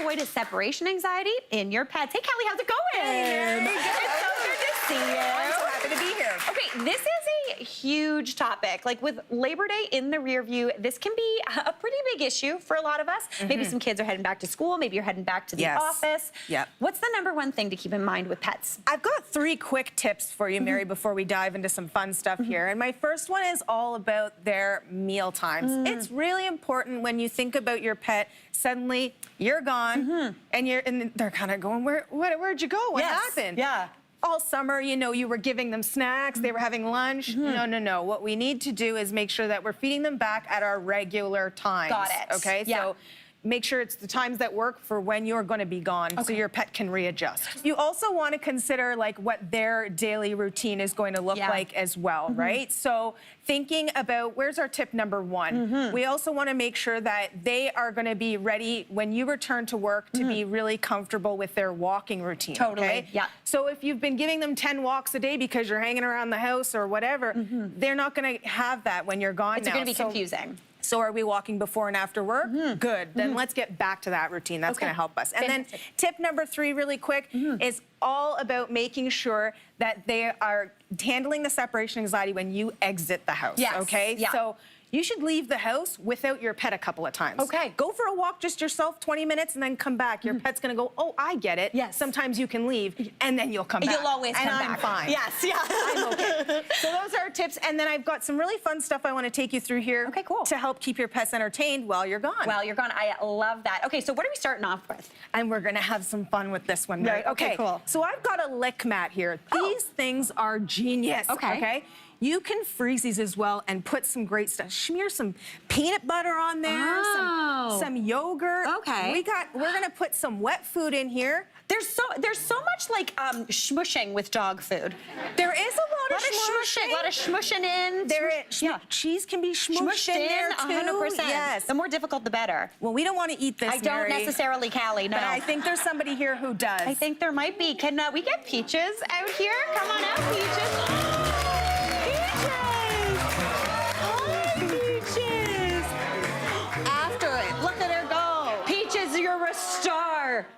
avoid is separation anxiety in your pets. Hey, Kallie, how's it going? Hey, it's so good to see you. I'm so happy to be here. Okay, this is a huge topic. Like with Labor Day in the rear view, this can be a pretty big issue for a lot of us. Maybe some kids are heading back to school. Maybe you're heading back to the office. Yep. What's the #1 thing to keep in mind with pets? I've got 3 quick tips for you, Mary, before we dive into some fun stuff here. And my first one is all about their meal times. It's really important when you think about your pet, suddenly you're gone and they're kind of going, where'd you go? What happened? Yeah. All summer, you know, you were giving them snacks, they were having lunch. No. What we need to do is make sure that we're feeding them back at our regular times. Got it. Okay, so make sure it's the times that work for when you're going to be gone so your pet can readjust. You also want to consider like what their daily routine is going to look like as well, right? So thinking about, where's our tip #1? We also want to make sure that they are going to be ready when you return to work to be really comfortable with their walking routine. Totally, okay? So if you've been giving them 10 walks a day because you're hanging around the house or whatever, they're not going to have that when you're gone now. It's going to be confusing. So are we walking before and after work? Good. Then let's get back to that routine. That's going to help us. And then tip #3 really quick is all about making sure that they are handling the separation anxiety when you exit the house. Okay? So you should leave the house without your pet a couple of times. Okay. Go for a walk just yourself, 20 minutes, and then come back. Your pet's gonna go, oh, I get it. Yes. Sometimes you can leave, and then you'll come back. You'll always come back. And I'm fine. Yes, I'm okay. So those are our tips, and then I've got some really fun stuff I wanna take you through here. Okay, cool. To help keep your pets entertained while you're gone. While you're gone, I love that. Okay, so what are we starting off with? And we're gonna have some fun with this one, Mary. Okay, cool. So I've got a lick mat here. These things are genius. Okay. You can freeze these as well and put some great stuff. Smear some peanut butter on there, some yogurt. Okay. We're gonna put some wet food in here. There's so much like smushing with dog food. There is a lot of smushing. A lot of smushing in. Cheese can be smushed in there too. 100%. Yes. The more difficult, the better. Well, we don't want to eat this, I don't Mary, necessarily, Kallie, no. but I think there's somebody here who does. I think there might be. Can we get Peaches out here? Come on out, Peaches.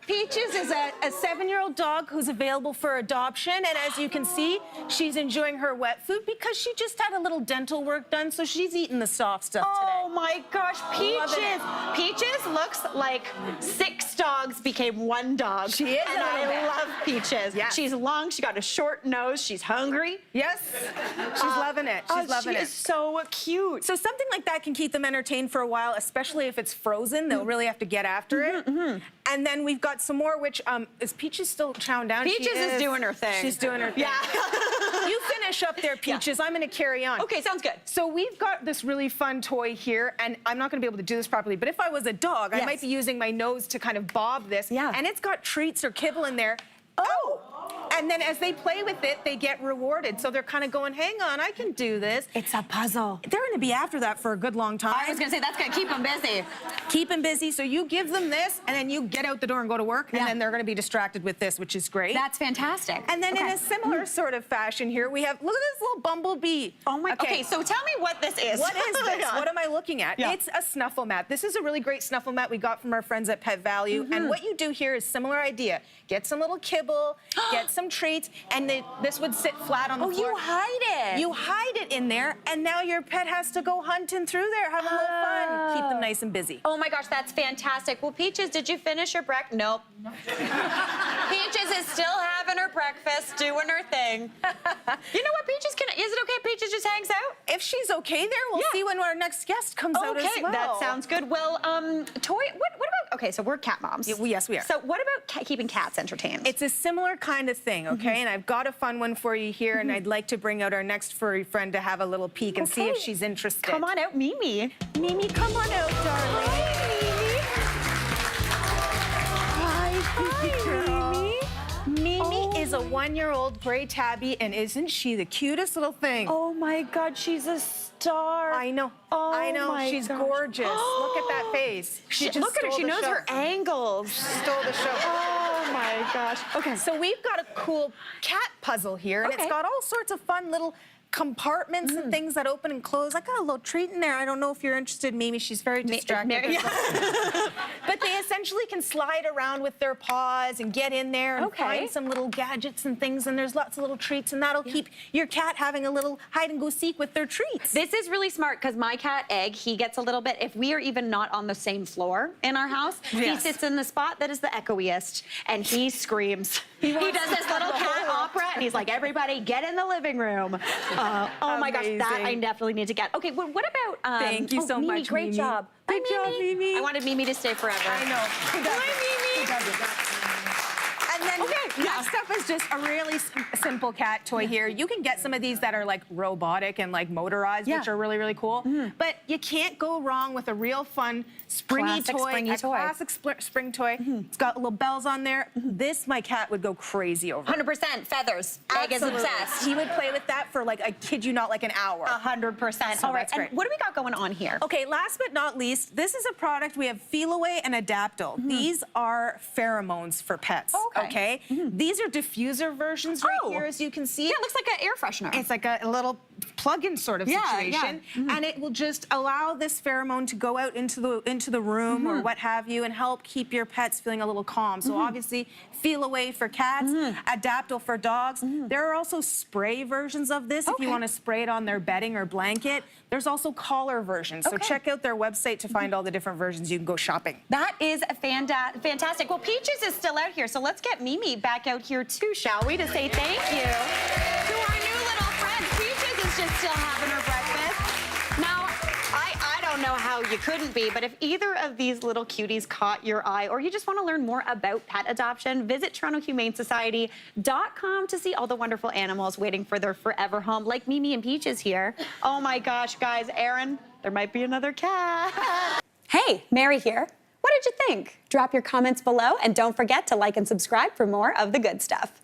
Peaches is a 7-year-old dog who's available for adoption, and as you can see, she's enjoying her wet food because she just had a little dental work done, so she's eating the soft stuff today. Oh my gosh, Peaches! Peaches looks like 6 dogs became 1 dog. She is, and I love Peaches. Yes. She's long, she got a short nose, she's hungry. Yes, she's loving it. She's loving it. She is so cute. So something like that can keep them entertained for a while, especially if it's frozen. They'll really have to get after it. And then we've got some more, which is Peaches still chowing down? Peaches is doing her thing. She's doing her thing. Yeah. You finish up there, Peaches. I'm going to carry on. Okay, sounds good. So we've got this really fun toy here, and I'm not going to be able to do this properly, but if I was a dog, I might be using my nose to kind of bob this. And it's got treats or kibble in there. Oh! And then as they play with it, they get rewarded. So they're kind of going, hang on, I can do this. It's a puzzle. They're going to be after that for a good long time. I was going to say, that's going to keep them busy. Keep them busy. So you give them this, and then you get out the door and go to work, and then they're going to be distracted with this, which is great. That's fantastic. And then in a similar sort of fashion here, we have, look at this little bumblebee. Oh my, okay, so tell me what this is. What is this? What am I looking at? It's a snuffle mat. This is a really great snuffle mat we got from our friends at Pet Value. And what you do here is similar idea. Get some little kibble, get some treats, and this would sit flat on the floor. Oh, you hide it. You hide it in there, and now your pet has to go hunting through there, having a little fun. Keep them nice and busy. Oh my gosh, that's fantastic. Well, Peaches, did you finish your breakfast? Nope. Peaches is still having her breakfast, doing her thing. You know what, Peaches, is it okay if Peaches just hangs out? If she's okay there, we'll see when our next guest comes out as well. That sounds good. Well, what about, okay, so we're cat moms. Yes, we are. So what about keeping cats entertained? It's a similar kind of thing, okay? And I've got a fun one for you here, and I'd like to bring out our next furry friend to have a little peek and see if she's interested. Come on out, Mimi. Mimi, come on out, darling. Hi, Mimi. Mimi is a 1-year-old gray tabby, and isn't she the cutest little thing? Oh my God, she's a star. I know. Oh I know. my She's gosh. gorgeous. Look at that face. Look at her. She knows her angles. She stole the show. Oh my gosh. Okay. So we've got a cool cat puzzle here, and it's got all sorts of fun little compartments and things that open and close. I got a little treat in there. I don't know if you're interested, Mimi. She's very distracted. But they essentially can slide around with their paws and get in there and find some little gadgets and things, and there's lots of little treats, and that'll keep your cat having a little hide-and-go-seek with their treats. This is really smart because my cat, Egg, he gets a little bit, if we are even not on the same floor in our house, he sits in the spot that is the echoiest, and he screams. He does this little cat opera, and he's like, everybody get in the living room. Oh my gosh, that I definitely need to get. Okay, well, what about... Thank you so Mimi, much, great Mimi. job. Good job, Mimi. I wanted Mimi to stay forever. I know. Bye, Mimi. And then next up is just a really simple cat toy here. You can get some of these that are like robotic and like motorized, which are really, really cool. But you can't go wrong with a real fun springy toy. Classic spring toy. It's got little bells on there. This, my cat would go crazy over. 100% feathers. Egg is obsessed. He would play with that for like, I kid you not, like an hour. 100%. So All right, that's great. and what do we got going on here? Okay, last but not least, this is a product. We have Feel Away and Adaptil. These are pheromones for pets. Okay. These are diffuser versions right here, as you can see. Yeah, it looks like an air freshener. It's like a little plug-in sort of situation, and it will just allow this pheromone to go out into the room or what have you, and help keep your pets feeling a little calm. So obviously, Feel Away for cats, Adaptil for dogs. There are also spray versions of this if you want to spray it on their bedding or blanket. There's also collar versions. So check out their website to find all the different versions. You can go shopping. That is fantastic. Well, Peaches is still out here, so let's get Mimi back out here too, shall we, to say thank you to our new little friend. Peaches is just still having her breakfast. Now, I don't know how you couldn't be, but if either of these little cuties caught your eye, or you just want to learn more about pet adoption, visit TorontoHumaneSociety.com to see all the wonderful animals waiting for their forever home, like Mimi and Peaches here. Oh my gosh, guys, Aaron, there might be another cat. Hey, Mary here. What did you think? Drop your comments below, and don't forget to like and subscribe for more of the good stuff.